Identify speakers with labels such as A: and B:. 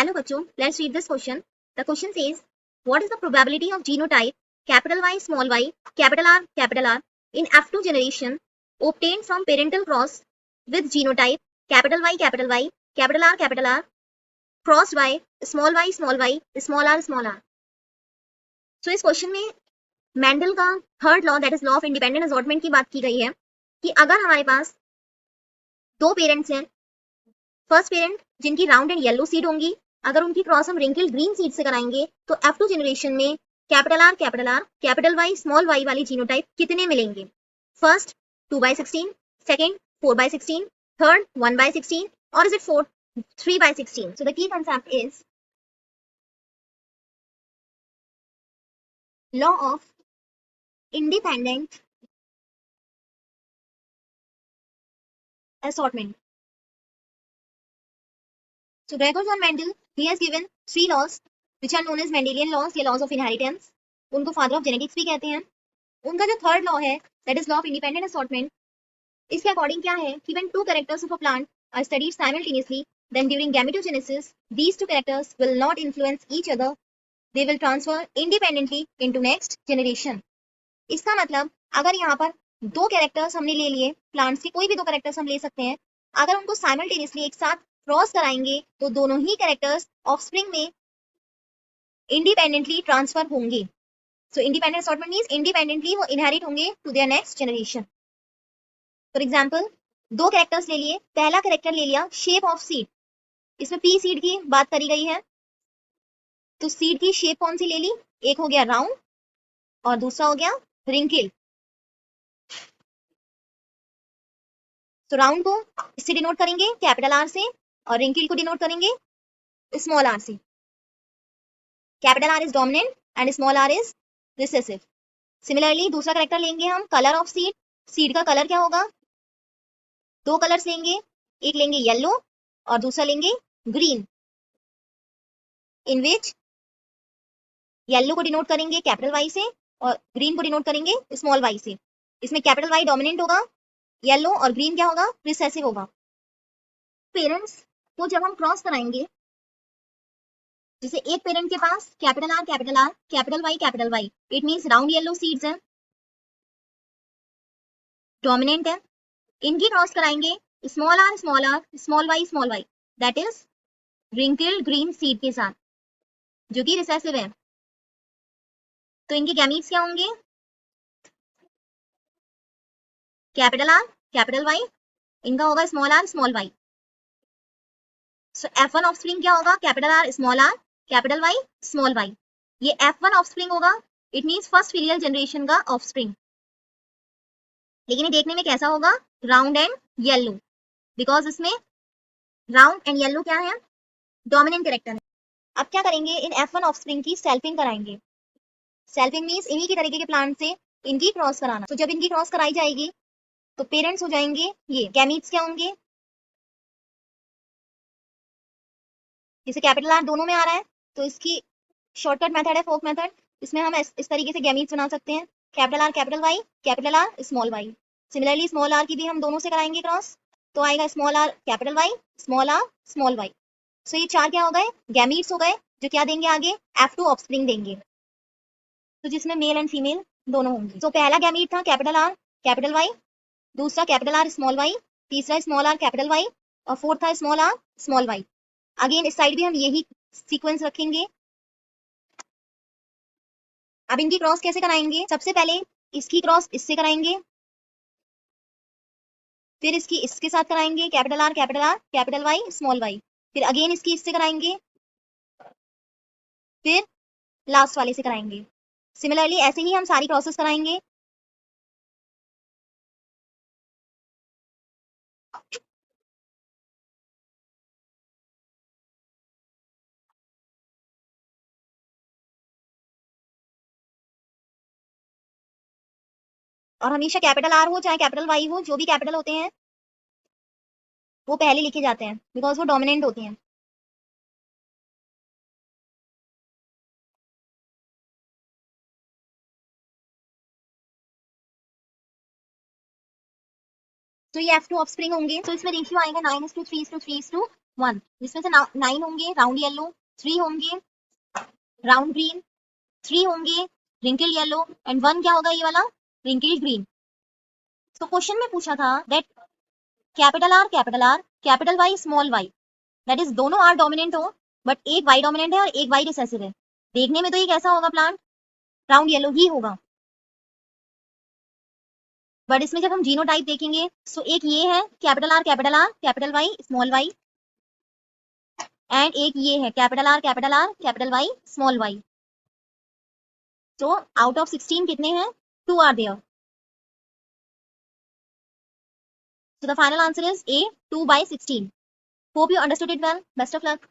A: Hello बच्चों, let's read this question. The question says what is the probability of genotype capital Y small y capital R in F2 generation obtained from parental cross with genotype capital Y capital R crossed by small y small r. So इस question में Mendel का third law that is law of independent assortment की बात की गई है कि अगर हमारे पास दो पेरेंट्स हैं, फर्स्ट पेरेंट जिनकी राउंड एंड येलो सीड होंगी, अगर उनकी क्रॉस हम रिंकल ग्रीन सीड से कराएंगे तो F2 जनरेशन में कैपिटल Y स्मॉल y वाली जीनोटाइप कितने मिलेंगे? फर्स्ट 2/16, सेकंड 4/16, थर्ड 1/16, और is it fourth 3/16. So the key concept is law of independent assortment. So Gregor von Mendel, he has given three laws which are known as Mendelian laws या laws of inheritance. उनको father of genetics भी कहते हैं. उनका जो third law है that is law of independent assortment, इसके according क्या है कि when two characters of a plant are studied simultaneously then during gametogenesis these two characters will not influence each other, they will transfer independently into next generation. इसका मतलब अगर यहाँ पर दो कैरेक्टर्स हमने ले लिए, प्लांट्स के कोई भी दो कैरेक्टर्स हम ले सकते हैं, अगर उनको साइमल्टेनियसली एक साथ क्रॉस कराएंगे तो दोनों ही कैरेक्टर्स ऑफस्प्रिंग में इंडिपेंडेंटली ट्रांसफर होंगे. So independent assortment means independently वो इनहेरिट होंगे to their next generation. For example दो कैरेक्टर्स ले लिए, पहला कैरेक्टर ले लिया शेप ऑफ सीड, इसमें पी सीड की बात करी गई है, तो सीड की शेप कौन सी ले ली? एक हो गया राउंड और दूसरा हो गया रिंकल. तो राउंड को इससे डिनोट करेंगे कैपिटल आर से और रिंकल को डिनोट करेंगे स्मॉल आर से. Capital R is dominant and small r is recessive. Similarly दूसरा कैरेक्टर लेंगे हम कलर ऑफ सीड. सीड का कलर क्या होगा? दो कलर्स लेंगे, एक लेंगे येलो और दूसरा लेंगे ग्रीन, इन विच येलो को डिनोट करेंगे कैपिटल वाई से और ग्रीन को डिनोट करेंगे स्मॉल वाई से. इसमें कैपिटल वाई डोमिनेंट होगा, येलो, और ग्रीन क्या होगा? रिसेसिव होगा. पेरेंट्स को जब हम क्रॉस कराएंगे, जैसे एक पेरेंट के पास capital Y, it means round yellow seeds हैं, डोमिनेंट है. इनकी क्रॉस कराएंगे small Y that is wrinkled green seed के साथ जो कि रिसेसिव है. तो इनके गैमीट्स क्या होंगे? कैपिटल आर कैपिटल वाई, इनका होगा स्मॉल वाई. सो F1 ऑफस्प्रिंग क्या होगा? Capital R capital Y small y. ये F1 ऑफस्प्रिंग होगा, it means first filial generation का ऑफस्प्रिंग. लेकिन ये देखने में कैसा होगा? राउंड एंड येलो, बिकॉज इसमें राउंड एंड येलो क्या है? डोमिनेंट कैरेक्टर है. अब क्या करेंगे? इन F1 ऑफस्प्रिंग की सेल्फिंग कराएंगे. सेल्फिंग मींस इन्हीं की तरीके के प्लांट से इनकी क्रॉस कराना. तो जब इनकी क्रॉस कराई जाएगी तो पेरेंट्स हो जाएंगे ये. गैमीट्स क्या होंगे? जैसे कैपिटल आर दोनों में आ रहा है तो इसकी शॉर्टकट मेथड है फोक मेथड. इसमें हम इस तरीके से गैमीट्स बना सकते हैं, capital R small Y. Similarly small R की भी हम दोनों से कराएंगे क्रॉस, तो आएगा small are capital Y small Y. So ये चार क्या हो गए? गैमीट्स हो गए, जो क्या देंगे आगे? F2 ऑफस्प्रिंग देंगे, तो जिसमें मेल एंड फीमेल दोनों होंगे. तो पहला गैमीट था कैपिटल आर कैपिटल वाई, दूसरा कैपिटल आर स्मॉल वाई, तीसरा स्मॉल आर कैपिटल वाई, और फोर्थ था small r small y. Again इस साइड भी हम यही सीक्वेंस रखेंगे. अब इनकी क्रॉस कैसे कराएंगे? सबसे पहले इसकी क्रॉस इससे कराएंगे, फिर इसकी इसके साथ कराएंगे capital R capital Y small y, फिर अगेन इसकी इससे कराएंगे, फिर लास्ट वाले से कराएंगे. सिमिलरली ऐसे ही हम सारी क्रॉसेस कराएंगे. और हमेशा कैपिटल आर हो चाहे कैपिटल वाई हो, जो भी कैपिटल होते हैं वो पहले लिखे जाते हैं बिकॉज वो डोमिनेंट होते हैं. तो ये F2 ऑफस्प्रिंग होंगे. तो इसमें रेशियो आएगा 9:3:3:3. 1, जिसमें से 9 होंगे राउंड येलो, 3 होंगे राउंड ग्रीन, 3 होंगे रिंकल येलो एंड 1 क्या होगा ये वाला रिंकल ग्रीन। तो क्वेश्चन में पूछा था that capital R capital Y small Y, that is दोनों आर डोमिनेंट हो बट एक वाई डोमिनेंट है और एक वाई रिसेसिव है। देखने में तो ये कैसा होगा प्लांट, राउंड येलो ही होगा, बट इसमें जब हम जीनोटाइप देखेंगे तो एक ये है capital R capital Y small y, and एक ये है capital R capital Y small y. तो आउट ऑफ 16 कितने हैं, 2 are there. So the final answer is A, 2 by 16. Hope you understood it well. Best of luck.